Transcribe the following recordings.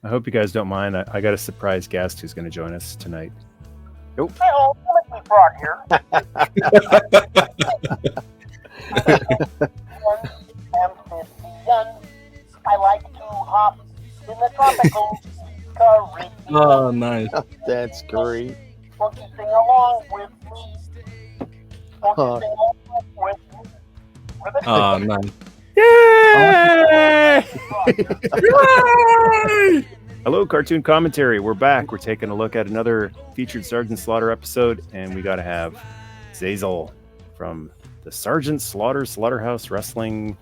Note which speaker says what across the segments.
Speaker 1: I hope you guys don't mind. I got a surprise guest who's going to join us tonight.
Speaker 2: Nope. Hey, Timothy Frog here. Amphibian. I like to hop in the tropical Caribbean.
Speaker 3: Oh, nice.
Speaker 4: That's great.
Speaker 2: Won't you sing along with me? Won't you sing along with me?
Speaker 3: Oh, nice.
Speaker 1: Yay! Yay! Hello, Cartoon Commentary. We're back. We're taking a look at another featured Sergeant Slaughter episode, and we got to have Xaz from the Sergeant Slaughterhouse Wrestling.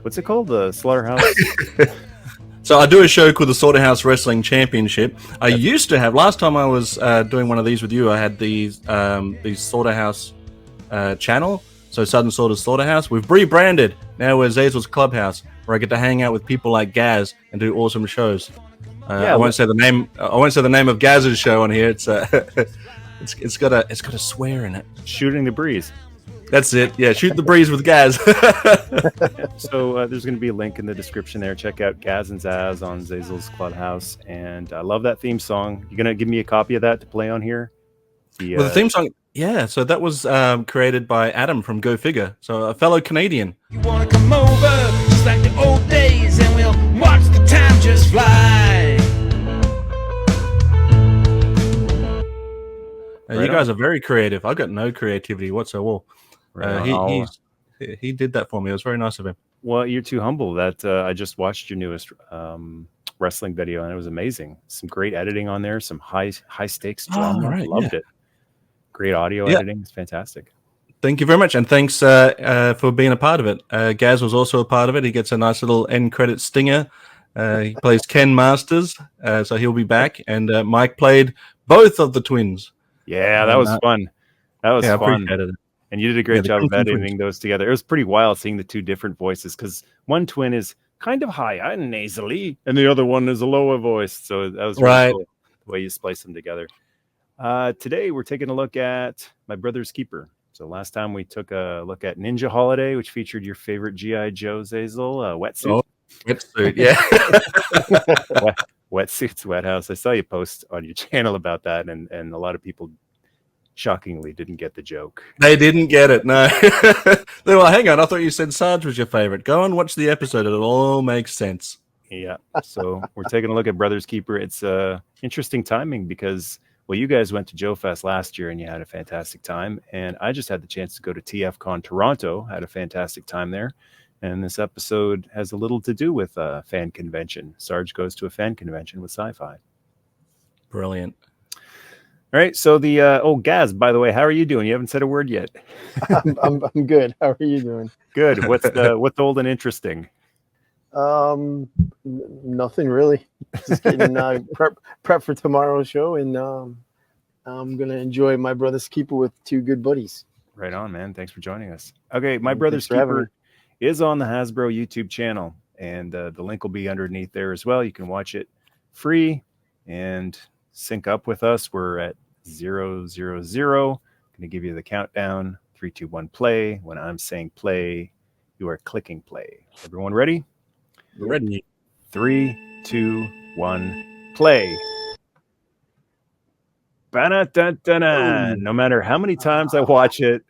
Speaker 1: What's it called? The Slaughterhouse?
Speaker 3: So I do a show called the Slaughterhouse Wrestling Championship. I used to have, last time I was doing one of these with you, I had these Slaughterhouse channel. So Southern Slaughterhouse. We've rebranded. Now we're Xaz's Clubhouse, where I get to hang out with people like Gazz and do awesome shows. I won't say the name. I won't say the name of Gazz's show on here. It's it's got a swear in it.
Speaker 1: Shooting the Breeze.
Speaker 3: That's it. Yeah, Shoot the Breeze with Gazz.
Speaker 1: So there's going to be a link in the description there. Check out Gazz and Xaz on Xaz's Clubhouse. And I love that theme song. You going to give me a copy of that to play on here?
Speaker 3: The theme song, yeah. So that was created by Adam from Go Figure. So a fellow Canadian.
Speaker 5: You want to come over just like the old days and we'll watch the time just fly.
Speaker 3: You guys are very creative. I've got no creativity whatsoever. He did that for me. It was very nice of him.
Speaker 1: Well, you're too humble. That I just watched your newest wrestling video, and it was amazing. Some great editing on there. Some high stakes drama.
Speaker 3: Right,
Speaker 1: Loved it. Great audio editing. It's fantastic.
Speaker 3: Thank you very much, and thanks for being a part of it. Gaz was also a part of it. He gets a nice little end credit stinger. He plays Ken Masters, so he'll be back. And Mike played both of the twins.
Speaker 1: Yeah, that was fun. That was fun.
Speaker 3: It.
Speaker 1: And you did a great job of editing those together. It was pretty wild seeing the two different voices because one twin is kind of high and nasally, and the other one is a lower voice. So that was really cool, the way you splice them together. Today, we're taking a look at My Brother's Keeper. So last time we took a look at Ninja Holiday, which featured your favorite G.I. Joe Xaz wetsuit.
Speaker 3: Oh, wetsuit, yeah.
Speaker 1: Wetsuits, Wet House. I saw you post on your channel about that, and a lot of people shockingly didn't get the joke.
Speaker 3: They didn't get it, no. They were, hang on, I thought you said Sarge was your favorite. Go and watch the episode. It'll all make sense.
Speaker 1: Yeah. So we're taking a look at Brother's Keeper. It's interesting timing because, well, you guys went to Joe Fest last year and you had a fantastic time. And I just had the chance to go to TFCon Toronto, had a fantastic time there. And this episode has a little to do with a fan convention. Sarge goes to a fan convention with Sci-Fi.
Speaker 3: Brilliant.
Speaker 1: All right. So the Gaz, by the way, how are you doing? You haven't said a word yet.
Speaker 4: I'm good. How are you doing?
Speaker 1: Good. What's old and interesting?
Speaker 4: Nothing really. Just getting prep for tomorrow's show, and I'm gonna enjoy My Brother's Keeper with two good buddies.
Speaker 1: Right on, man. Thanks for joining us. Okay, My Brother's Keeper is on the Hasbro YouTube channel, and the link will be underneath there as well. You can watch it free and sync up with us. We're at 000. Going to give you the countdown. 3, 2, 1, play. When I'm saying play, you are clicking play. Everyone ready?
Speaker 3: Ready.
Speaker 1: 3, 2, 1, play. Ba-da-da-da-da. No matter how many times I watch it,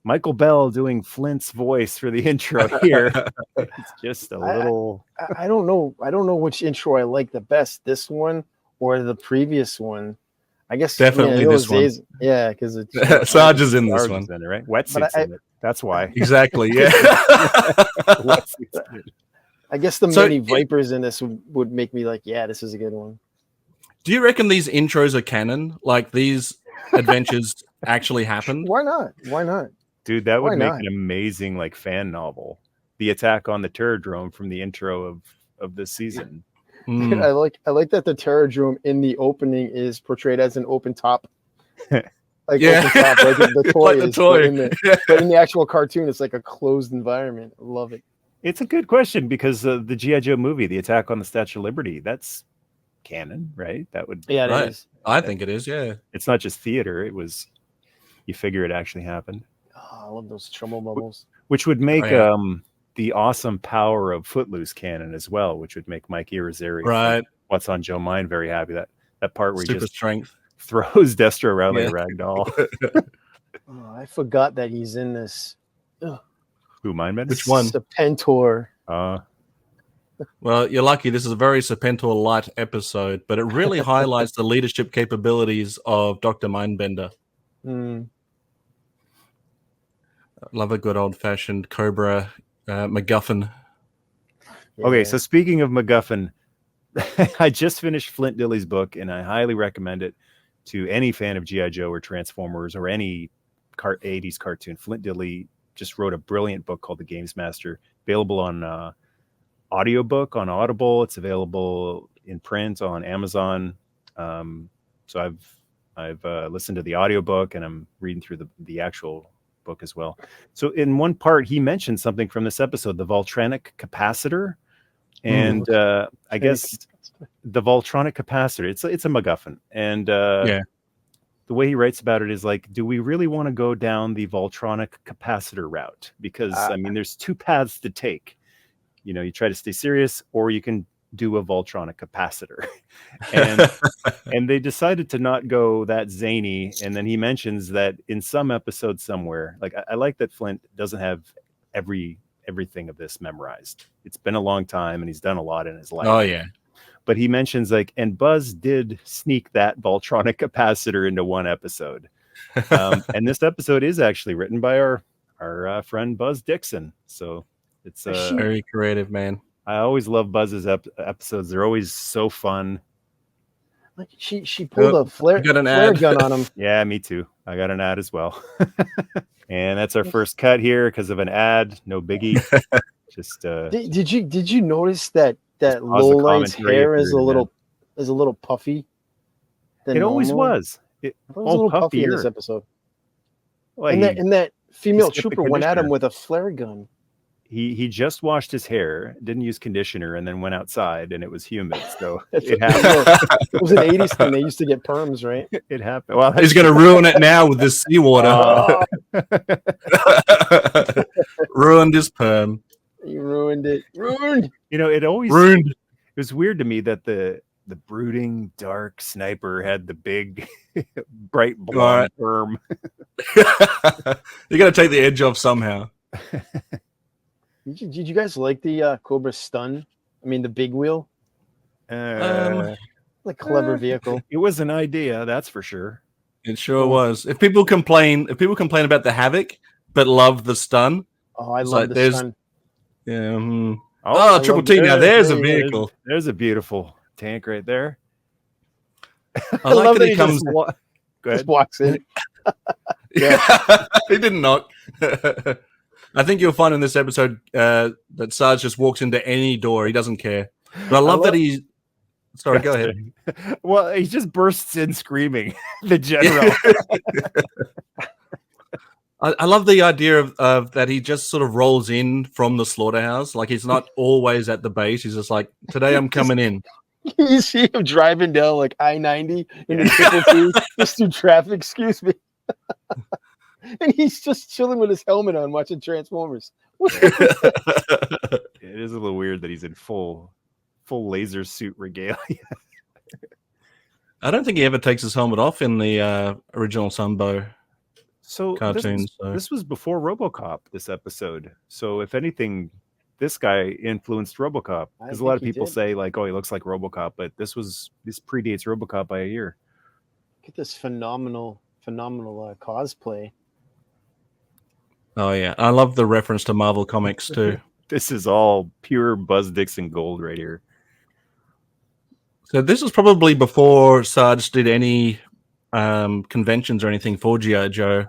Speaker 1: Michael Bell doing Flint's voice for the intro here. It's just a little.
Speaker 4: I don't know. I don't know which intro I like the best. This one or the previous one. I guess
Speaker 3: definitely this one.
Speaker 4: Yeah, because
Speaker 3: Sarge is in this one,
Speaker 1: in it, right? Wetsuits in it. That's why.
Speaker 3: Exactly. Yeah.
Speaker 4: I guess the many Vipers in this would make me like, yeah, this is a good one.
Speaker 3: Do you reckon these intros are canon? Like these adventures actually happened?
Speaker 4: Why not? Why not?
Speaker 1: Dude, that would make an amazing like fan novel. The attack on the Terradrome from the intro of this season.
Speaker 4: Mm. I like that the Terradrome in the opening is portrayed as an open top. Open top, like the toy
Speaker 3: like the
Speaker 4: is.
Speaker 3: Toy.
Speaker 4: But in the actual cartoon, it's like a closed environment. I love it.
Speaker 1: It's a good question because the G.I. Joe movie, The Attack on the Statue of Liberty, that's canon, right? That would
Speaker 4: it is.
Speaker 3: I think it is, yeah.
Speaker 1: It's not just theater. It was, you figure it actually happened.
Speaker 4: Oh, I love those trouble bubbles.
Speaker 1: Which would make the awesome power of Footloose cannon as well, which would make Mike Irizarry
Speaker 3: Right.
Speaker 1: What's on Joe Mind very happy. That part where he
Speaker 3: Super
Speaker 1: just
Speaker 3: strength.
Speaker 1: throws Destro around like a rag doll.
Speaker 4: Oh, I forgot that he's in this.
Speaker 1: Who, Mindbender?
Speaker 3: Which one?
Speaker 4: Serpentor.
Speaker 3: Well, you're lucky. This is a very Serpentor light episode, but it really highlights the leadership capabilities of Dr. Mindbender. Love a good old-fashioned Cobra MacGuffin.
Speaker 1: Okay, so speaking of MacGuffin, I just finished Flint Dilley's book, and I highly recommend it to any fan of G.I. Joe or Transformers or any 80s cartoon. Flint Dilley just wrote a brilliant book called The Games Master, available on audiobook on Audible. It's available in print on Amazon. So I've listened to the audiobook, and I'm reading through the actual book as well. So in one part, he mentioned something from this episode, the Voltronic capacitor. And I guess the Voltronic capacitor, it's a MacGuffin. And the way he writes about it is like, do we really want to go down the Voltronic capacitor route? Because, I mean, there's two paths to take. You know, you try to stay serious, or you can do a Voltronic capacitor. And they decided to not go that zany. And then he mentions that in some episode somewhere, like I like that Flint doesn't have everything of this memorized. It's been a long time, and he's done a lot in his life.
Speaker 3: Oh, yeah.
Speaker 1: But he mentions like, and Buzz did sneak that Voltronic capacitor into one episode. And this episode is actually written by our friend Buzz Dixon. So it's
Speaker 3: very creative, man.
Speaker 1: I always love Buzz's episodes. They're always so fun.
Speaker 4: Like she pulled a flare gun on him.
Speaker 1: Yeah, me too. I got an ad as well. And that's our first cut here because of an ad. No biggie. Just
Speaker 4: did you notice that Lowlight's hair is a little puffy?
Speaker 1: It always was. It
Speaker 4: was a little puffy in this episode. Well, and that female trooper went at him with a flare gun.
Speaker 1: He just washed his hair, didn't use conditioner, and then went outside, and it was humid. So it happened.
Speaker 4: It was an 80s thing. They used to get perms, right?
Speaker 1: It happened. Well,
Speaker 3: he's going to ruin it now with this seawater. Ruined his perm.
Speaker 4: He ruined it. Ruined.
Speaker 1: You know, it always ruined. It was weird to me that the brooding dark sniper had the big bright blonde perm.
Speaker 3: You got to take the edge off somehow.
Speaker 4: Did you guys like the Cobra Stun? I mean, the big wheel. Like clever vehicle.
Speaker 1: It was an idea, that's for sure.
Speaker 3: It sure was. If people complain about the Havoc but love the Stun,
Speaker 4: I love the Stun.
Speaker 3: Yeah. Triple T. Now there's a vehicle.
Speaker 1: There's a beautiful tank right there.
Speaker 3: I like that he comes.
Speaker 4: Just walks in.
Speaker 3: Yeah, he didn't knock. I think you'll find in this episode that Sarge just walks into any door. He doesn't care. But I love that he's... Sorry, go ahead.
Speaker 1: Well, he just bursts in screaming, the general.
Speaker 3: I love the idea of that he just sort of rolls in from the slaughterhouse. Like he's not always at the base. He's just like, today I'm coming in.
Speaker 4: You see him driving down like I-90 in the Triple T, just through traffic, excuse me. And he's just chilling with his helmet on, watching Transformers.
Speaker 1: It is a little weird that he's in full laser suit regalia.
Speaker 3: I don't think he ever takes his helmet off in the original Sunbow cartoon.
Speaker 1: This was before RoboCop, this episode. So if anything, this guy influenced RoboCop. Because a lot of people say like, oh, he looks like RoboCop, but this predates RoboCop by a year.
Speaker 4: Look at this phenomenal cosplay.
Speaker 3: Oh, yeah. I love the reference to Marvel Comics, too.
Speaker 1: This is all pure Buzz Dixon gold right here.
Speaker 3: So this was probably before Sarge did any conventions or anything for G.I. Joe.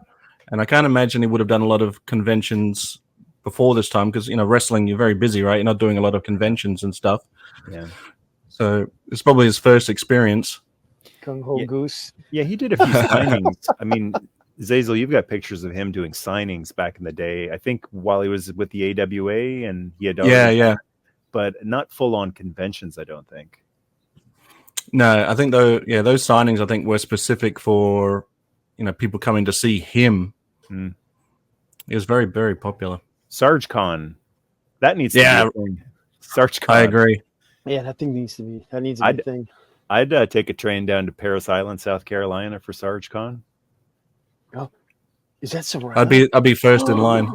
Speaker 3: And I can't imagine he would have done a lot of conventions before this time because, you know, wrestling, you're very busy, right? You're not doing a lot of conventions and stuff.
Speaker 1: Yeah.
Speaker 3: So it's probably his first experience.
Speaker 4: Kung Ho Goose.
Speaker 1: Yeah, he did a few signings. I mean... Zazel, you've got pictures of him doing signings back in the day. I think while he was with the AWA, and he had but not full on conventions. I don't think.
Speaker 3: No, I think those signings I think were specific for people coming to see him. He was very, very popular.
Speaker 1: Sarge Con That needs to be a thing. Sarge Con.
Speaker 3: I agree.
Speaker 4: Yeah, that needs to be a thing.
Speaker 1: I'd take a train down to Paris Island, South Carolina for Sarge Con.
Speaker 4: Oh, is that Serrana?
Speaker 3: I'd be first in line.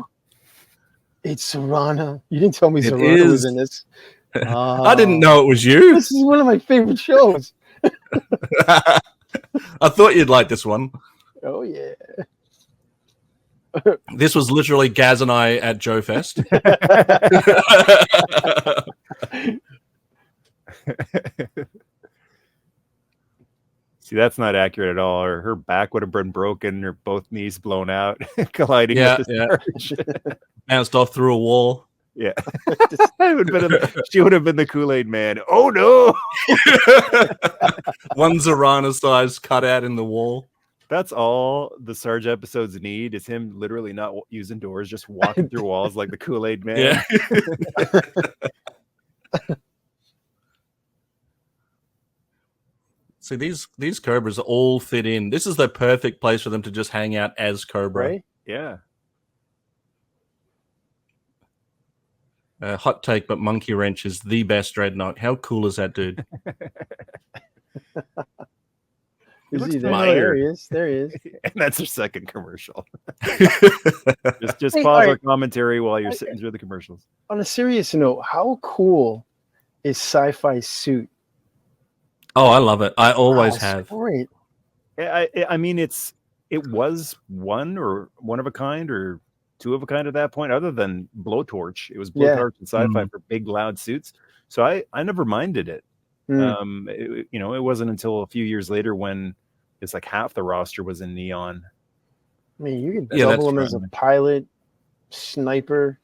Speaker 4: It's Serrana. You didn't tell me
Speaker 3: It
Speaker 4: Serrana was
Speaker 3: is.
Speaker 4: in this.
Speaker 3: I didn't know it was you.
Speaker 4: This is one of my favorite shows.
Speaker 3: I thought you'd like this one.
Speaker 4: Oh yeah.
Speaker 3: This was literally Gaz and I at Joe Fest.
Speaker 1: See, that's not accurate at all. Or her back would have been broken, or both knees blown out, colliding with the Sarge.
Speaker 3: Bounced off through a wall.
Speaker 1: Yeah. She would have been the Kool-Aid man. Oh no.
Speaker 3: One Zorana size cut out in the wall.
Speaker 1: That's all the Sarge episodes need, is him literally not using doors, just walking through walls like the Kool-Aid man.
Speaker 3: Yeah. See, these Cobras all fit in. This is the perfect place for them to just hang out as Cobra.
Speaker 4: Right?
Speaker 1: Yeah.
Speaker 3: Hot take, but Monkey Wrench is the best Dreadnought. How cool is that dude?
Speaker 4: Is he there?
Speaker 1: familiar.
Speaker 4: There he is. There he is.
Speaker 1: And that's her second commercial. just
Speaker 4: Hey,
Speaker 1: pause
Speaker 4: all
Speaker 1: our
Speaker 4: right.
Speaker 1: commentary while you're sitting through the commercials.
Speaker 4: On a serious note, how cool is Sci-Fi's suit?
Speaker 3: Oh, I love it. I always
Speaker 4: Wow,
Speaker 3: have.
Speaker 4: it's great.
Speaker 1: I mean, it was one of a kind or two of a kind at that point, other than Blowtorch. It was Blowtorch and Sci-Fi for big, loud suits. So I never minded it. It wasn't until a few years later when it's like half the roster was in neon.
Speaker 4: I mean, you could
Speaker 3: Yeah,
Speaker 4: double
Speaker 3: that's
Speaker 4: him as a
Speaker 3: right.
Speaker 4: pilot, sniper,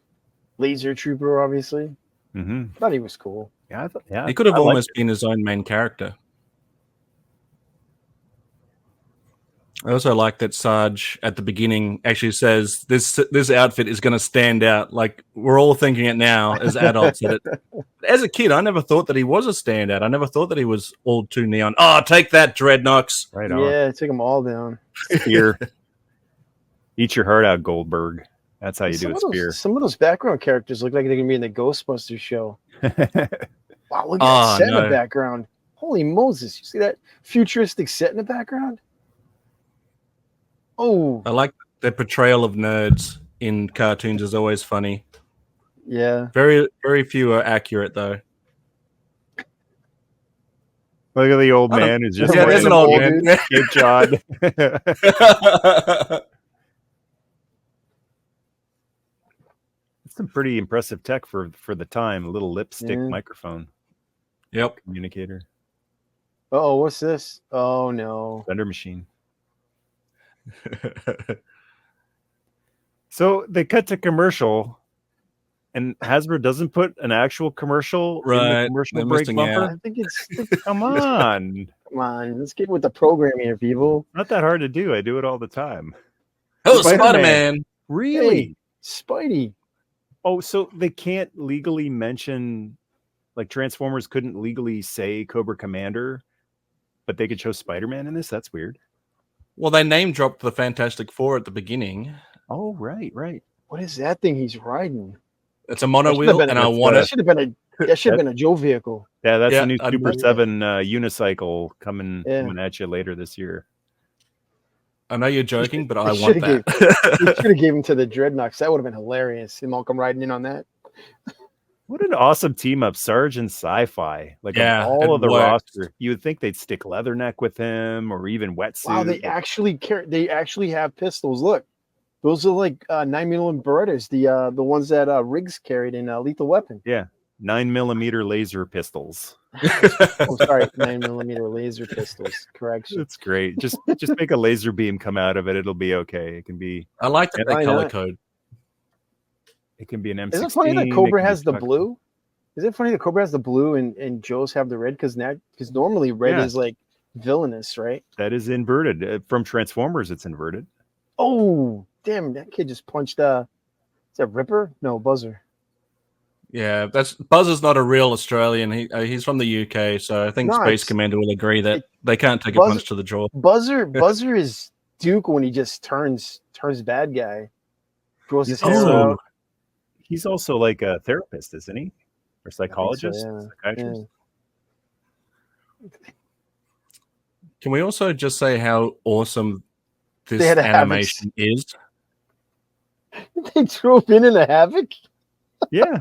Speaker 4: laser trooper, obviously.
Speaker 1: Mm-hmm.
Speaker 4: I thought he was cool.
Speaker 1: Yeah,
Speaker 3: He could have
Speaker 1: I liked
Speaker 3: almost been his own main character. I also like that Sarge at the beginning actually says this outfit is going to stand out. Like, we're all thinking it now as adults. As a kid, I never thought that he was a standout. I never thought that he was all too neon. Oh, take that, Dreadnoks.
Speaker 1: Right on.
Speaker 4: Yeah, take them all down.
Speaker 1: Spear. Eat your heart out, Goldberg. That's how you do a
Speaker 4: Some of
Speaker 1: spear.
Speaker 4: some of those background characters look like they're gonna be in the Ghostbusters show. Wow, look at
Speaker 3: Oh,
Speaker 4: that set in
Speaker 3: no.
Speaker 4: the background. Holy Moses. You see that futuristic set in the background? Oh,
Speaker 3: I like the portrayal of nerds in cartoons is always funny.
Speaker 4: yeah.
Speaker 3: Very, very few are accurate, though.
Speaker 1: Look at the old
Speaker 3: I don't-
Speaker 1: man who's just
Speaker 3: Yeah, there's an old man.
Speaker 1: Cape Cod. It's some pretty impressive tech for the time. A little lipstick
Speaker 4: Yeah.
Speaker 1: microphone
Speaker 3: Yep.
Speaker 1: communicator.
Speaker 4: Oh, what's this? Oh no.
Speaker 1: Thunder machine. So they cut to commercial, and Hasbro doesn't put an actual commercial in the
Speaker 3: Right,
Speaker 1: commercial
Speaker 3: they're
Speaker 1: break
Speaker 3: missing
Speaker 1: bumper.
Speaker 3: out.
Speaker 4: I think it's
Speaker 1: Come on,
Speaker 4: come on, let's get with the programming here, people.
Speaker 1: not that hard to do. I do it all the time.
Speaker 3: Oh,
Speaker 1: Spider-Man.
Speaker 3: Spider-Man.
Speaker 1: Really?
Speaker 4: Hey, Spidey.
Speaker 1: Oh, so they can't legally mention, like Transformers couldn't legally say Cobra Commander, but they could show Spider-Man in this? That's weird.
Speaker 3: Well, they name dropped the Fantastic Four at the beginning.
Speaker 1: Oh, right.
Speaker 4: What is that thing he's riding?
Speaker 3: It's a mono
Speaker 4: That should
Speaker 3: wheel,
Speaker 4: have been
Speaker 3: and
Speaker 4: a-
Speaker 3: I want
Speaker 4: That
Speaker 3: it.
Speaker 4: should have been a Joe vehicle.
Speaker 1: Yeah, that's
Speaker 3: Yeah,
Speaker 1: the new
Speaker 3: I'd
Speaker 1: Super
Speaker 3: love
Speaker 1: 7 unicycle coming
Speaker 4: Yeah.
Speaker 1: at you later this year.
Speaker 3: I know you're joking, but I
Speaker 4: They
Speaker 3: want
Speaker 4: shoulda
Speaker 3: that.
Speaker 4: We should have gave him to the Dreadnoks. That would have been hilarious. Him all come riding in on that.
Speaker 1: What an awesome team up, Sarge and Sci-Fi. Like,
Speaker 3: Yeah,
Speaker 1: of all
Speaker 3: it
Speaker 1: of the
Speaker 3: works.
Speaker 1: roster, you would think they'd stick Leatherneck with him or even Wetsuit.
Speaker 4: Wow, they actually have pistols. Look, those are like 9mm Berettas, the ones that Riggs carried in Lethal Weapon.
Speaker 1: 9mm laser pistols.
Speaker 4: Oh, sorry, 9mm laser pistols. Correction.
Speaker 1: It's great. Just make a laser beam come out of it. It'll be okay. It can be
Speaker 3: I like that
Speaker 4: Why
Speaker 3: they color
Speaker 4: not?
Speaker 3: code.
Speaker 1: an M16.
Speaker 4: Is it funny that
Speaker 1: it
Speaker 4: Cobra
Speaker 1: can be
Speaker 4: has the
Speaker 1: Chuck.
Speaker 4: blue? Is it funny that Cobra has the blue and Joe's have the red? Because normally red
Speaker 1: Yeah.
Speaker 4: is like villainous, right?
Speaker 1: That is inverted. From Transformers, it's inverted.
Speaker 4: Oh, damn! That kid just punched. Is that Ripper? No, Buzzer.
Speaker 3: Yeah, Buzzer's not a real Australian. He's from the UK, so I think
Speaker 4: No,
Speaker 3: Space
Speaker 4: it's-
Speaker 3: Commander will agree that they can't take a
Speaker 4: Buzzer-
Speaker 3: punch to the jaw.
Speaker 4: Buzzer is Duke when he just turns bad guy. Draws his hair
Speaker 1: Also,
Speaker 4: out.
Speaker 1: he's also like a therapist, isn't he? Or psychologist,
Speaker 4: yeah.
Speaker 1: psychiatrist.
Speaker 3: Can we also just say how awesome this
Speaker 4: They had a
Speaker 3: animation is?
Speaker 4: They drove in a Havoc.
Speaker 1: Yeah.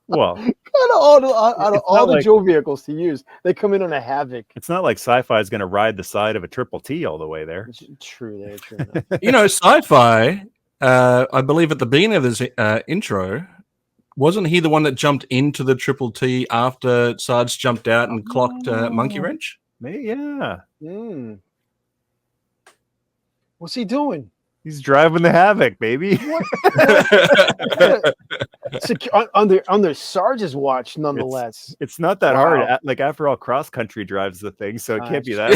Speaker 1: Well,
Speaker 4: Out of all the
Speaker 1: like-
Speaker 4: Joe vehicles to use, they come in on a Havoc.
Speaker 1: it's not like Sci-Fi is going to ride the side of a Triple T all the way there.
Speaker 4: True, there, true.
Speaker 3: You know, Sci-Fi, I believe at the beginning of this intro, wasn't he the one that jumped into the Triple T after Sarge jumped out and clocked Monkey Wrench?
Speaker 1: Yeah.
Speaker 4: What's he doing?
Speaker 1: He's driving the Havoc, baby.
Speaker 4: Under Sarge's watch, nonetheless.
Speaker 1: It's not that
Speaker 4: Wow.
Speaker 1: hard. Like, after all, cross country drives the thing, so it can't be that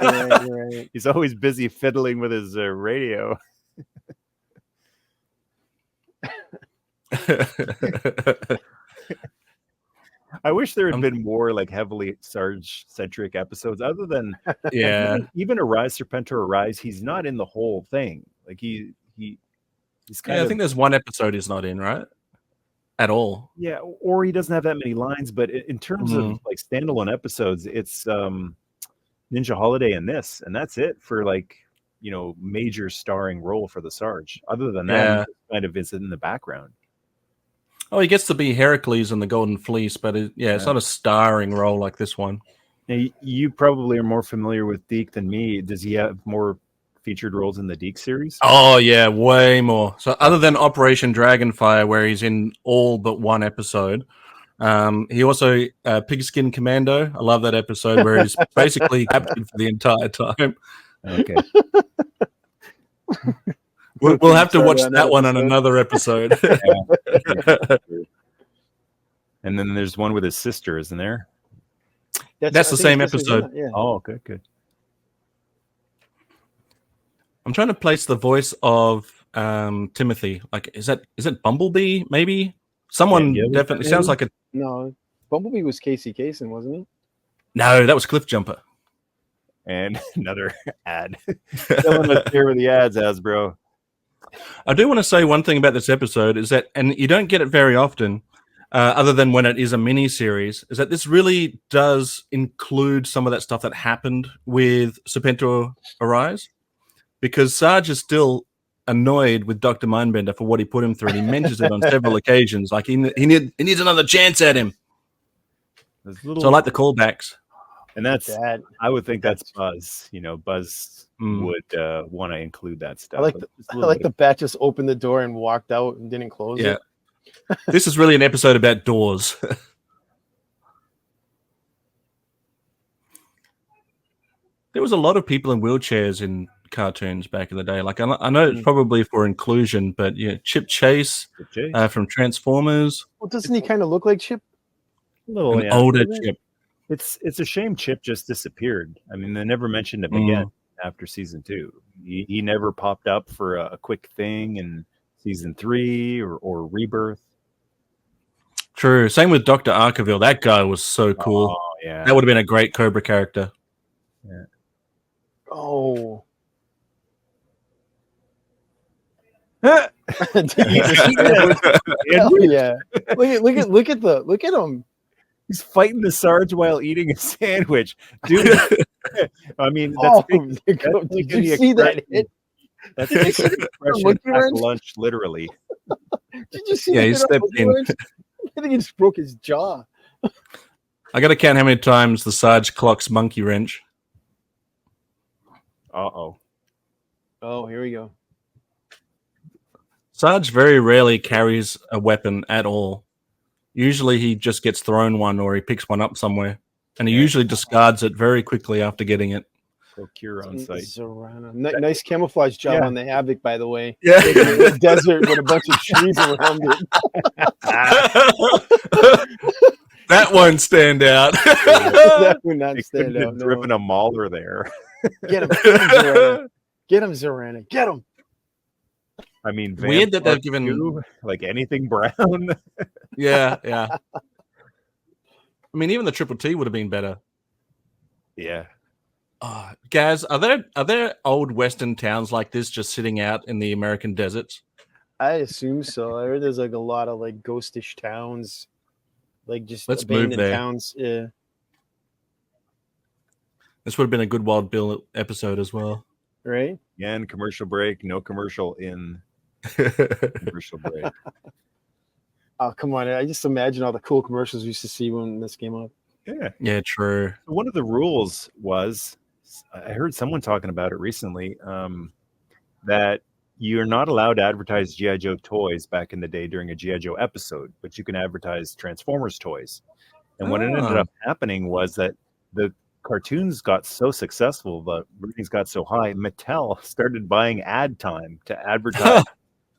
Speaker 1: hard.
Speaker 4: Right.
Speaker 1: He's always busy fiddling with his radio. I wish there had been more like heavily Sarge centric episodes, other than
Speaker 3: Yeah.
Speaker 1: even Arise Serpentor Arise. He's not in the whole thing. Like he's kind
Speaker 3: Yeah,
Speaker 1: of,
Speaker 3: I think there's one episode he's not in, right? At all.
Speaker 1: yeah, or he doesn't have that many lines. But in terms of like standalone episodes, it's Ninja Holiday and this, and that's it for like, you know, major starring role for the Sarge. Other than that,
Speaker 3: Yeah.
Speaker 1: he just kind of is in the background.
Speaker 3: Oh, he gets to be Heracles in the Golden Fleece, but it's not a starring role like this one.
Speaker 1: Now, you probably are more familiar with Deke than me. Does he have more featured roles in the Deke series?
Speaker 3: Oh, yeah, way more. So other than Operation Dragonfire, where he's in all but one episode, he also Pigskin Commando. I love that episode where he's basically captured for the entire time.
Speaker 1: Okay.
Speaker 3: We'll have to
Speaker 4: Sorry
Speaker 3: watch
Speaker 4: on
Speaker 3: that
Speaker 4: that
Speaker 3: one on
Speaker 4: episode.
Speaker 3: another episode.
Speaker 1: And then there's one with his sister, isn't there?
Speaker 3: That's the same episode.
Speaker 4: Yeah.
Speaker 1: Oh, good.
Speaker 3: I'm trying to place the voice of Timothy. Like, is it Bumblebee? Maybe someone
Speaker 1: Yeah,
Speaker 3: definitely sounds like a.
Speaker 4: No, Bumblebee was Casey Kasem, wasn't he?
Speaker 3: No, that was Cliff Jumper.
Speaker 1: And another ad. Killing us here with the ads, Hasbro.
Speaker 3: I do want to say one thing about this episode is that, and you don't get it very often, other than when it is a mini series, is that this really does include some of that stuff that happened with Serpentor Arise, because Sarge is still annoyed with Dr. Mindbender for what he put him through, and he mentions it on several occasions. Like he needs another chance at him. So I like the callbacks.
Speaker 1: And that's
Speaker 4: That.
Speaker 1: I would think that's Buzz. You know, Buzz would want to include that stuff.
Speaker 4: I like the bat just opened the door and walked out and didn't close
Speaker 3: Yeah.
Speaker 4: it.
Speaker 3: This is really an episode about doors. There was a lot of people in wheelchairs in cartoons back in the day. Like I know it's probably for inclusion, but yeah, Chip Chase from Transformers,
Speaker 4: Well, doesn't he kind of look like Chip?
Speaker 1: little,
Speaker 3: an older Chip.
Speaker 1: It's a shame Chip just disappeared. I mean, they never mentioned him again after season 2. He never popped up for a quick thing in season 3 or Rebirth.
Speaker 3: True. Same with Dr. Arkaville. That guy was so cool.
Speaker 1: Oh, yeah.
Speaker 3: That would have been a great Cobra character.
Speaker 4: Oh.
Speaker 1: Yeah.
Speaker 4: Yeah. Look at him.
Speaker 1: He's fighting the Sarge while eating a sandwich. Dude, I mean, that's
Speaker 4: Did
Speaker 1: taking
Speaker 4: you
Speaker 1: the
Speaker 4: see that
Speaker 1: expression-
Speaker 4: hit?
Speaker 1: That's an expression
Speaker 4: Monkey
Speaker 1: at
Speaker 4: wrench?
Speaker 1: lunch, literally.
Speaker 4: Did you see
Speaker 3: Yeah,
Speaker 4: that
Speaker 3: he
Speaker 4: hit on
Speaker 3: stepped
Speaker 4: Monkey
Speaker 3: in.
Speaker 4: Wrench? I think he just broke his jaw.
Speaker 3: I got to count how many times the Sarge clocks Monkey Wrench.
Speaker 1: Uh-oh.
Speaker 4: Oh, here we go.
Speaker 3: Sarge very rarely carries a weapon at all. Usually he just gets thrown one or he picks one up somewhere. And he usually discards it very quickly after getting it.
Speaker 1: Procure on site.
Speaker 4: Zorana. Nice camouflage job on the Havoc, by the way.
Speaker 3: Yeah.
Speaker 4: In the desert with a bunch of trees around it.
Speaker 3: That won't stand out.
Speaker 4: That would not
Speaker 1: It could
Speaker 4: stand
Speaker 1: have
Speaker 4: out. No.
Speaker 1: driven a mauler there.
Speaker 4: Get him, Zorana. Get him, Zorana. Get him.
Speaker 1: I mean,
Speaker 3: Weird that they've
Speaker 1: Vamp
Speaker 3: given-
Speaker 1: too, like anything brown.
Speaker 3: Yeah. I mean, even the Triple T would have been better.
Speaker 1: Yeah.
Speaker 3: Gaz, are there old Western towns like this just sitting out in the American deserts?
Speaker 4: I assume so. I heard there's like a lot of like ghostish towns, like just
Speaker 3: Let's move
Speaker 4: abandoned
Speaker 3: there.
Speaker 4: towns. Yeah.
Speaker 3: This would have been a good Wild Bill episode as well.
Speaker 4: Right.
Speaker 1: Again, commercial break. No commercial in commercial break.
Speaker 4: Oh, come on. I just imagine all the cool commercials we used to see when this came up.
Speaker 1: Yeah.
Speaker 3: Yeah, true.
Speaker 1: One of the rules was, I heard someone talking about it recently, that you're not allowed to advertise G.I. Joe toys back in the day during a G.I. Joe episode, but you can advertise Transformers toys. And what ended up happening was that the cartoons got so successful, the ratings got so high, Mattel started buying ad time to advertise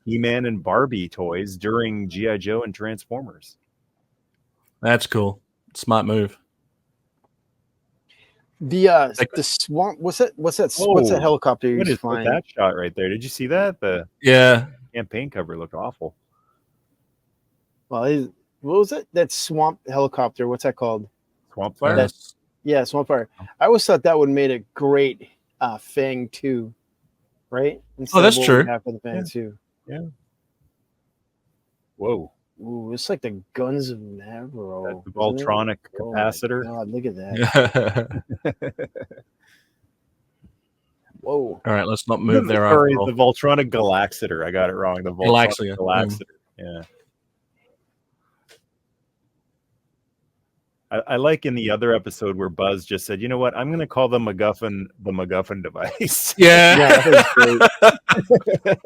Speaker 1: He-Man and Barbie toys during G.I. Joe and Transformers.
Speaker 3: That's cool. Smart move.
Speaker 4: The swamp. What's that? What's that helicopter
Speaker 1: What
Speaker 4: he's
Speaker 1: is
Speaker 4: flying?
Speaker 1: that shot right there? Did you see that? The campaign cover looked awful.
Speaker 4: Well, what was it? That swamp helicopter. What's that called?
Speaker 1: Swamp Fire?
Speaker 4: Yeah, Swamp Fire. I always thought that would have made a great Fang 2, right? Instead
Speaker 3: that's
Speaker 4: of what
Speaker 3: true.
Speaker 4: we have for the Fang 2.
Speaker 1: Yeah. Whoa.
Speaker 4: Ooh, it's like the Guns of Mavro.
Speaker 1: That's the Voltronic capacitor.
Speaker 4: Oh my God, look at that. Whoa.
Speaker 3: All right, let's not move there.
Speaker 1: Sorry,
Speaker 3: After all.
Speaker 1: the Voltronic Galaxator. I got it wrong. The Voltronic Galaxator. Yeah. I like in the other episode where Buzz just said, "You know what? I'm going to call the MacGuffin device."
Speaker 3: Yeah.
Speaker 4: That was great.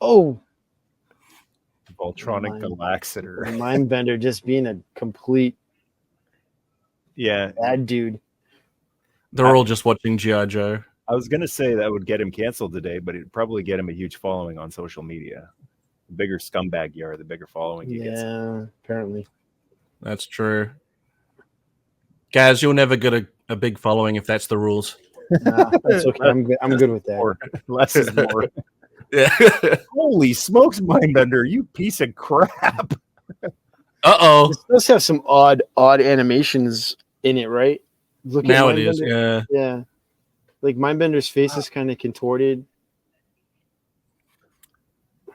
Speaker 4: Oh.
Speaker 1: Voltronic Galaxator.
Speaker 4: Mindbender just being a complete bad dude.
Speaker 3: They're all just watching G.I. Joe.
Speaker 1: I was going to say that would get him canceled today, but it'd probably get him a huge following on social media. The bigger scumbag you are, the bigger following you get.
Speaker 4: Yeah, apparently.
Speaker 3: That's true. Gaz, you'll never get a big following if that's the rules.
Speaker 4: Nah, that's okay. I'm good with that.
Speaker 1: Or less is more.
Speaker 3: Yeah.
Speaker 1: Holy smokes, Mindbender, you piece of crap.
Speaker 3: Uh-oh.
Speaker 4: It does have some odd animations in it, right? Look at
Speaker 3: Now it
Speaker 4: Mindbender.
Speaker 3: is, yeah.
Speaker 4: Yeah. Like Mindbender's face is kind of contorted.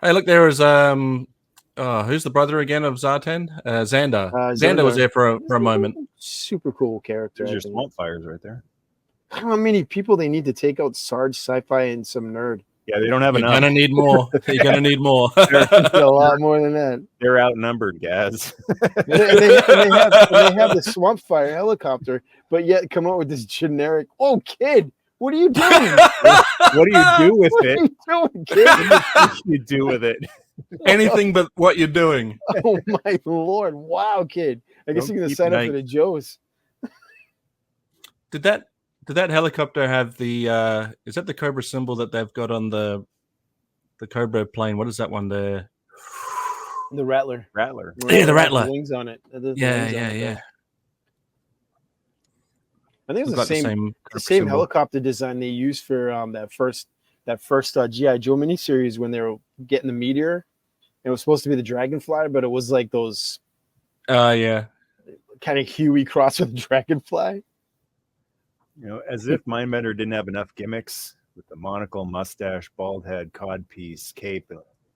Speaker 3: Hey, look, there is who's the brother again of Zartan? Xander. Xander was there for a moment.
Speaker 4: Super cool character.
Speaker 1: There's your Swamp Fires right there.
Speaker 4: How many people they need to take out Sarge, Sci-Fi, and some nerd?
Speaker 1: Yeah, they don't have
Speaker 3: You're
Speaker 1: enough.
Speaker 3: gonna need more. You're gonna need more.
Speaker 4: A lot more than that.
Speaker 1: They're outnumbered, Gaz.
Speaker 4: And they have the Swamp Fire helicopter, but yet come out with this generic. Oh, kid, what are you doing?
Speaker 1: What do you do with
Speaker 4: What
Speaker 1: it?
Speaker 4: are you doing, kid?
Speaker 1: What do you do with it?
Speaker 3: Anything but what you're doing.
Speaker 4: Oh my lord! Wow, kid. I guess
Speaker 1: Don't
Speaker 4: you're gonna
Speaker 1: keep
Speaker 4: sign up
Speaker 3: night.
Speaker 4: for the Joes.
Speaker 3: Did that helicopter have the is that the Cobra symbol that they've got on the Cobra plane? What is that one there?
Speaker 4: The Rattler.
Speaker 1: Rattler.
Speaker 3: Yeah, the Rattler.
Speaker 4: Wings on it. The
Speaker 3: Yeah,
Speaker 4: wings on
Speaker 3: yeah,
Speaker 4: it,
Speaker 3: yeah.
Speaker 4: I think
Speaker 3: We've
Speaker 4: it's
Speaker 3: got
Speaker 4: the same
Speaker 3: Cobra
Speaker 4: same
Speaker 3: symbol.
Speaker 4: helicopter design they used for that first GI Joe miniseries when they were getting the meteor. It was supposed to be the Dragonfly, but it was like those
Speaker 3: Yeah.
Speaker 4: kind of Huey cross with the Dragonfly.
Speaker 1: You know, as if Mindbender didn't have enough gimmicks with the monocle, mustache, bald head, codpiece, cape,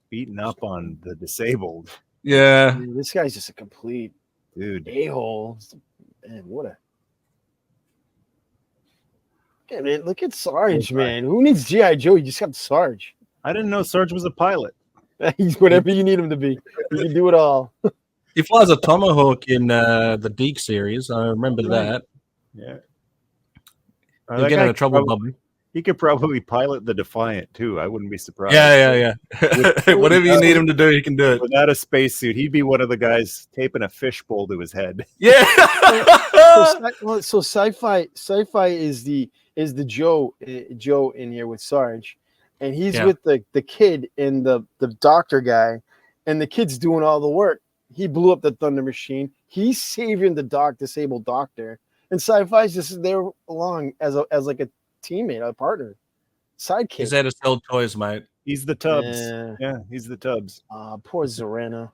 Speaker 1: beating up on the disabled.
Speaker 3: Yeah.
Speaker 4: Man, this guy's just a complete
Speaker 1: Dude.
Speaker 4: a-hole. Man, what a... Yeah, man, look at Sarge, man. Who needs G.I. Joe? You just got Sarge.
Speaker 1: I didn't know Sarge was a pilot.
Speaker 4: He's whatever you need him to be. He can do it all.
Speaker 3: He flies a Tomahawk in the Deke series. I remember that.
Speaker 1: Yeah.
Speaker 3: He'll
Speaker 1: That
Speaker 3: get
Speaker 1: guy
Speaker 3: into trouble,
Speaker 1: probably-
Speaker 3: Bobby.
Speaker 1: He could probably pilot the Defiant too. I wouldn't be surprised.
Speaker 3: Yeah. Whatever you need him to do, he can do it.
Speaker 1: Without a spacesuit, he'd be one of the guys taping a fishbowl to his head.
Speaker 3: Yeah.
Speaker 4: So sci-fi is the Joe in here with Sarge, and he's with the kid and the doctor guy, and the kid's doing all the work. He blew up the Thunder Machine. He's saving the disabled doctor, and sci-fi's just there along as like a teammate, a partner, sidekick.
Speaker 3: He's there to sell toys, mate.
Speaker 1: He's the Tubbs.
Speaker 4: Yeah.
Speaker 1: Yeah, he's the Tubbs.
Speaker 4: Poor Zorana.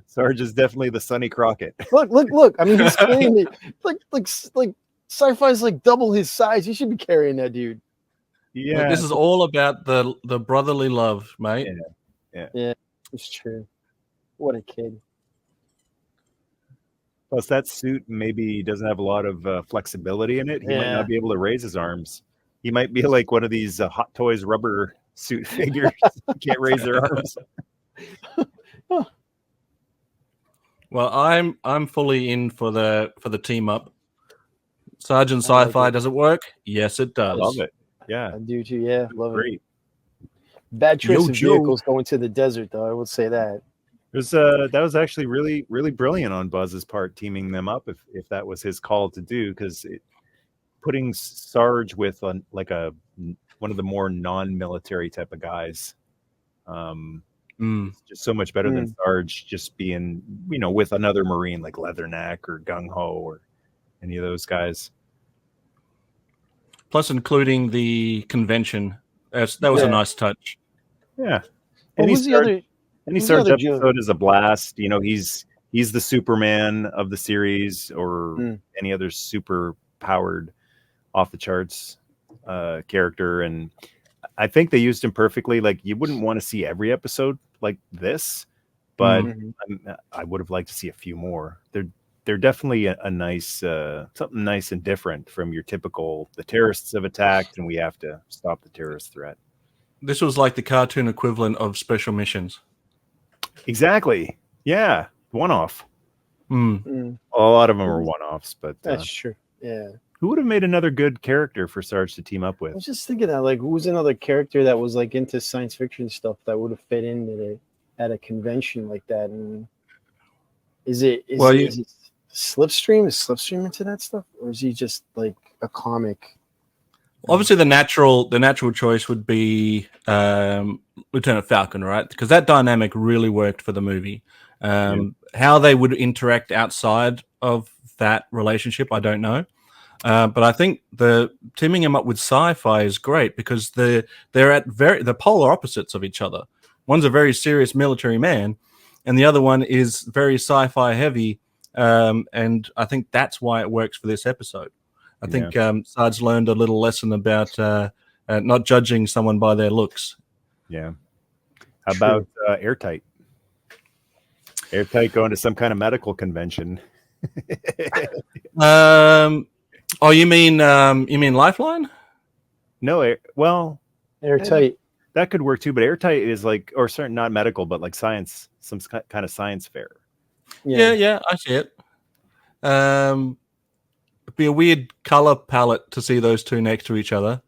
Speaker 1: Sarge is definitely the Sonny Crockett.
Speaker 4: Look. I mean, he's carrying it. Like sci-fi's like double his size. He should be carrying that dude.
Speaker 1: Yeah,
Speaker 3: This is all about the brotherly love, mate.
Speaker 4: Yeah, it's true. What a kid.
Speaker 1: plus that suit maybe doesn't have a lot of flexibility in it. He might
Speaker 4: Yeah.
Speaker 1: not be able to raise his arms. He might be like one of these Hot Toys rubber suit figures. Can't raise their arms.
Speaker 3: Well, I'm fully in for the team up. Sarge and Sci-Fi, does it work? Yes, it
Speaker 1: I
Speaker 3: does.
Speaker 1: love it. Yeah,
Speaker 4: I do too. Yeah, love it.
Speaker 1: great.
Speaker 4: Bad choice of
Speaker 1: Joe.
Speaker 4: vehicles going to the desert, though. I would say that.
Speaker 1: That was actually really, really brilliant on Buzz's part, teaming them up if that was his call to do, because putting Sarge with one of the more non-military type of guys, it's just so much better than Sarge just being, with another Marine like Leatherneck or Gung Ho or any of those guys.
Speaker 3: Plus, including the convention, that was a nice touch.
Speaker 1: Yeah.
Speaker 4: Any
Speaker 1: Sarge
Speaker 4: other
Speaker 1: episode is a blast. He's the Superman of the series, or any other super powered, off the charts character, and I think they used him perfectly. Like, you wouldn't want to see every episode like this, but I would have liked to see a few more. They're definitely a nice something nice and different from your typical, the terrorists have attacked and we have to stop the terrorist threat.
Speaker 3: This was like the cartoon equivalent of Special Missions.
Speaker 1: Exactly. Yeah. One-off. A lot of them are one-offs, but
Speaker 4: that's true. Yeah.
Speaker 1: Who would have made another good character for Sarge to team up with?
Speaker 4: I was just thinking that, like, who's another character that was like into science fiction stuff that would have fit in at a convention like that? And is it Slipstream? Is Slipstream into that stuff, or is he just like a comic?
Speaker 3: Obviously, the natural choice would be Lieutenant Falcon, right? Because that dynamic really worked for the movie. How they would interact outside of that relationship, I don't know. But I think the teaming him up with Sci-Fi is great because they're at the polar opposites of each other. One's a very serious military man, and the other one is very sci-fi heavy. And I think that's why it works for this episode. I think Sarge learned a little lesson about not judging someone by their looks.
Speaker 1: Yeah. How about Airtight? Airtight going to some kind of medical convention.
Speaker 3: Oh, you mean Lifeline?
Speaker 1: No,
Speaker 4: Airtight.
Speaker 1: That could work too, but Airtight is like, or certain, not medical, but like science, some kind of science fair.
Speaker 3: Yeah, I see it. It'd be a weird color palette to see those two next to each other.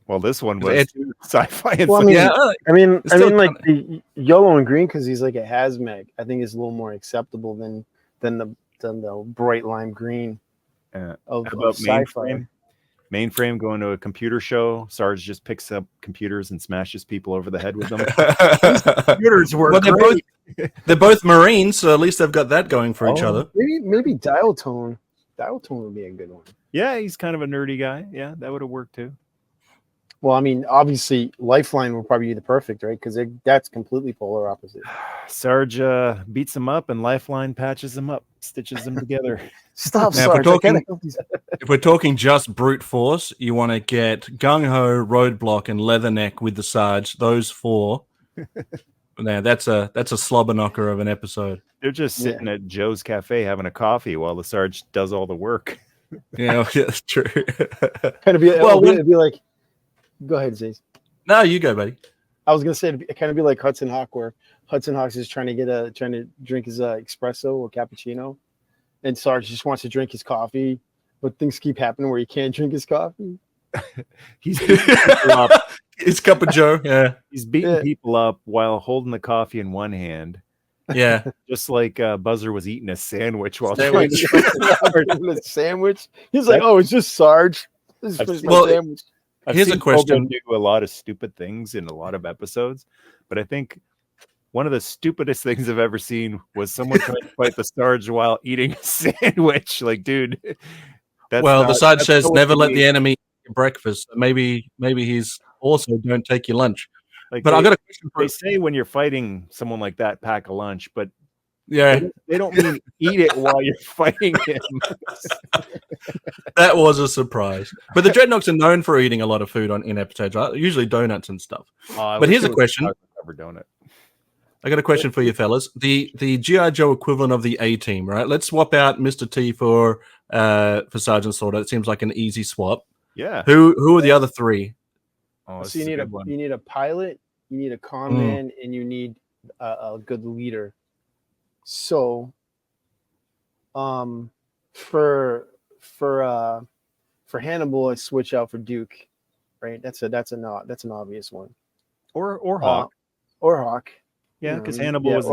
Speaker 1: Well, this one was sci-fi. And
Speaker 4: well, I mean, like the yellow and green, because he's like a hazmat. I think is a little more acceptable than the bright lime green.
Speaker 1: Of Mainframe? Mainframe going to a computer show. Sarge just picks up computers and smashes people over the head with them. Computers work.
Speaker 3: Well, they're both Marines, so at least they've got that going for each other.
Speaker 4: Maybe Dial Tone. Dial Tone would be a good one.
Speaker 1: Yeah, he's kind of a nerdy guy. Yeah, that would have worked too.
Speaker 4: Well, I mean, obviously, Lifeline would probably be the perfect, right? Because that's completely polar opposite.
Speaker 1: Sarge beats him up, and Lifeline patches him up, stitches them together.
Speaker 4: Stop,
Speaker 3: now,
Speaker 4: Sarge.
Speaker 3: If we're talking just brute force, you want to get Gung Ho, Roadblock, and Leatherneck with the Sarge. Those four. Now that's a slobber knocker of an episode.
Speaker 1: They're just sitting at Joe's Cafe having a coffee while the Sarge does all the work.
Speaker 3: Yeah, that's true.
Speaker 4: It'd be like. Go ahead, Xaz.
Speaker 3: No, you go, buddy.
Speaker 4: I was gonna say it kind of be like Hudson Hawk, where Hudson Hawk's is trying to drink his espresso or cappuccino, and Sarge just wants to drink his coffee, but things keep happening where he can't drink his coffee.
Speaker 1: He's beating people up.
Speaker 3: It's Cup of Joe. Yeah,
Speaker 1: he's beating people up while holding the coffee in one hand.
Speaker 3: Yeah,
Speaker 1: just like Buzzer was eating a sandwich while
Speaker 4: trying a sandwich. He's like, "Oh, it's just Sarge." This is my sandwich.
Speaker 3: Here's a question.
Speaker 1: Do a lot of stupid things in a lot of episodes, but I think one of the stupidest things I've ever seen was someone trying to fight the Sarge while eating a sandwich. Like, dude.
Speaker 3: The Sarge says never let the enemy eat breakfast. Maybe he's also don't take your lunch.
Speaker 1: Like,
Speaker 3: but I've got a question.
Speaker 1: They say when you're fighting someone like that, pack a lunch, but
Speaker 3: yeah,
Speaker 1: they don't mean eat it while you're fighting him.
Speaker 3: That was a surprise. But the Dreadnoks are known for eating a lot of food in episodes, right? Usually donuts and stuff. But here's a question.
Speaker 1: Donut.
Speaker 3: I got a question for you, fellas. The G.I. Joe equivalent of the A-Team, right? Let's swap out Mr. T for Sergeant Slaughter. It seems like an easy swap.
Speaker 1: Yeah.
Speaker 3: Who are the other three?
Speaker 1: Oh,
Speaker 4: So you need a pilot, you need a con man, and you need a good leader. So, for Hannibal, I switch out for Duke, right? That's an obvious one.
Speaker 1: Or Hawk.
Speaker 4: Or Hawk.
Speaker 1: Yeah, because Hannibal was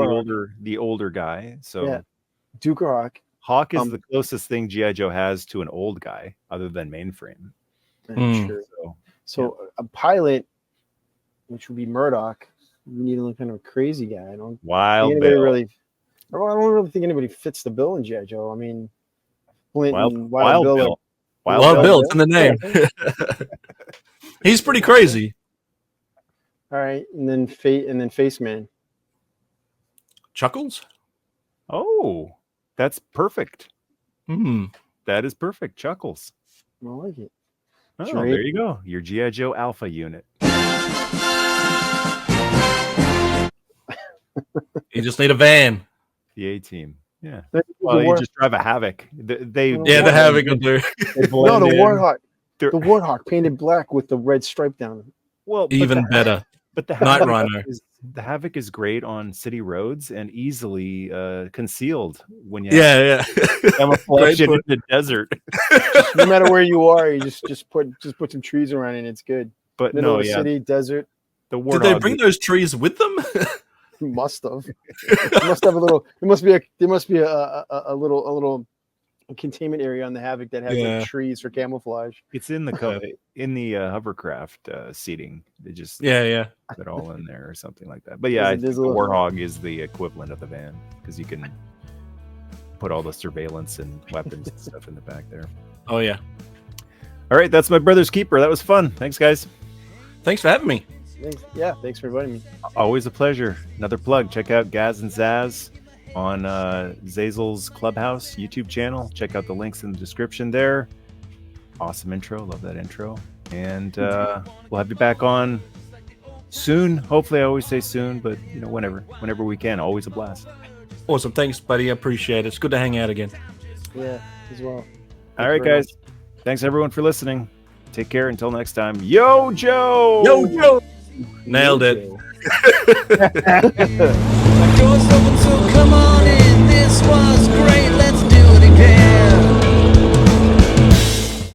Speaker 1: the older guy. So
Speaker 4: yeah. Duke or Hawk.
Speaker 1: Hawk is the closest thing G.I. Joe has to an old guy, other than Mainframe.
Speaker 4: True. So a pilot, which would be Murdoch, you need a kind of crazy guy. I don't
Speaker 1: Wild
Speaker 4: think
Speaker 1: Bill.
Speaker 4: I don't really think anybody fits the bill in G.I. Joe. I mean, Wild
Speaker 1: Bill.
Speaker 4: Bill.
Speaker 3: Wild Bill, it's in the name. He's pretty crazy.
Speaker 4: All right, and then Face Man.
Speaker 3: Chuckles?
Speaker 1: Oh, that's perfect.
Speaker 3: Hmm.
Speaker 1: That is perfect. Chuckles.
Speaker 4: I like it.
Speaker 1: Oh,
Speaker 4: Drake.
Speaker 1: there you go. Your G.I. Joe Alpha unit.
Speaker 3: You just need a van.
Speaker 1: The A-Team. Yeah.
Speaker 4: The
Speaker 1: Well, you just drive a Havoc. The
Speaker 3: Havoc will do.
Speaker 4: No, the
Speaker 1: in.
Speaker 4: Warthog.
Speaker 1: They're-
Speaker 4: The Warthog painted black with the red stripe down it.
Speaker 1: Well,
Speaker 3: Even better.
Speaker 1: But the
Speaker 3: Night
Speaker 1: Havoc
Speaker 3: Rhino.
Speaker 1: the Havoc is great on city roads and easily concealed when you
Speaker 3: Yeah.
Speaker 1: camouflage it
Speaker 3: Great
Speaker 1: in the desert.
Speaker 4: No matter where you are, you just put some trees around it and it's good.
Speaker 1: But
Speaker 4: Middle
Speaker 1: no,
Speaker 4: of the city, desert.
Speaker 1: the
Speaker 3: Did they
Speaker 1: Warthog
Speaker 3: bring those trees with them?
Speaker 4: Must have. It must have a little. There must be a little containment area on the Havoc that has
Speaker 3: Yeah.
Speaker 4: like trees for camouflage.
Speaker 1: It's in the hovercraft seating. They just
Speaker 3: Yeah.
Speaker 1: put it all in there or something like that. But yeah, I think
Speaker 4: There's
Speaker 1: the
Speaker 4: a little-
Speaker 1: Warthog is the equivalent of the van because you can put all the surveillance and weapons and stuff in the back there.
Speaker 3: Oh, yeah.
Speaker 1: All right, that's my brother's keeper. That was fun. Thanks, guys.
Speaker 3: Thanks for having me.
Speaker 4: Thanks for inviting me.
Speaker 1: Always a pleasure. Another plug. Check out Gazz and Xaz on Zazel's Clubhouse YouTube channel. Check out the links in the description there. Awesome intro. Love that intro. And we'll have you back on soon. Hopefully, I always say soon, but whenever we can. Always a blast.
Speaker 3: Awesome. Thanks, buddy. I appreciate it. It's good to hang out again.
Speaker 4: Yeah, as well.
Speaker 1: All right, guys. Thanks everyone for listening. Take care until next time. Yo, Joe.
Speaker 3: Yo, Joe. Nailed it.
Speaker 5: Doors open, so come on in. This was great.